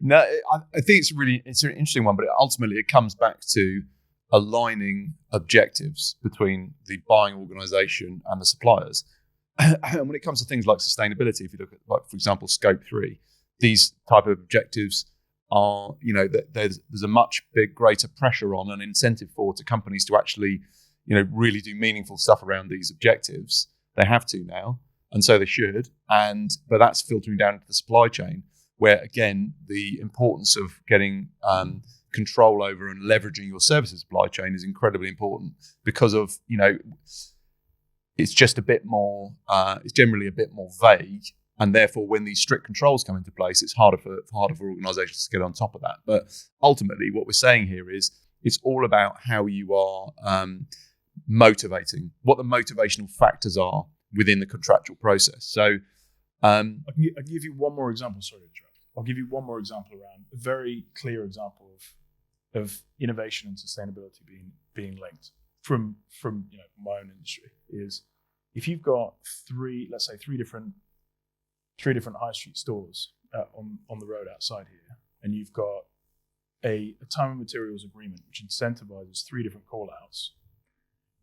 No, I think it's an interesting one, but ultimately it comes back to aligning objectives between the buying organisation and the suppliers. And when it comes to things like sustainability, if you look at, like, for example, Scope 3, these type of objectives are, there's a much greater pressure on and incentive to companies to actually, really do meaningful stuff around these objectives. They have to now, and so they should. But that's filtering down into the supply chain, where again the importance of getting control over and leveraging your services supply chain is incredibly important, because of it's just a bit more. It's generally a bit more vague. And therefore, when these strict controls come into place, it's harder for organisations to get on top of that. But ultimately, what we're saying here is it's all about how you are motivating, what the motivational factors are within the contractual process. So I can give you one more example. Sorry to interrupt. I'll give you one more example around a very clear example of innovation and sustainability being linked from my own industry. Is if you've got three different high street stores on the road outside here, and you've got a time and materials agreement which incentivizes 3 different call outs,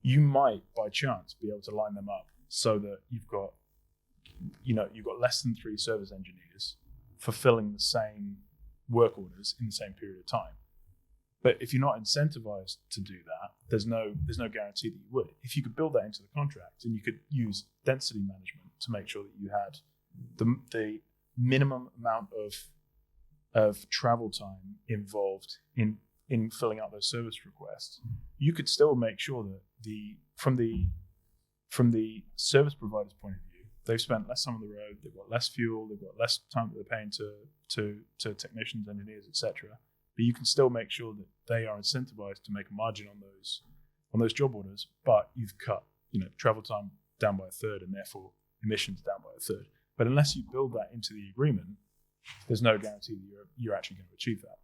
you might by chance be able to line them up so that you've got less than 3 service engineers fulfilling the same work orders in the same period of time. But if you're not incentivized to do that, there's no guarantee that you would. If you could build that into the contract, and you could use density management to make sure that you had the minimum amount of travel time involved in filling out those service requests, you could still make sure that from the service provider's point of view, they've spent less time on the road, they've got less fuel, they've got less time that they're paying to technicians, engineers, etc. But you can still make sure that they are incentivized to make a margin on those job orders, but you've cut travel time down by a third, and therefore emissions down by a third. But unless you build that into the agreement, there's no guarantee that you're actually going to achieve that.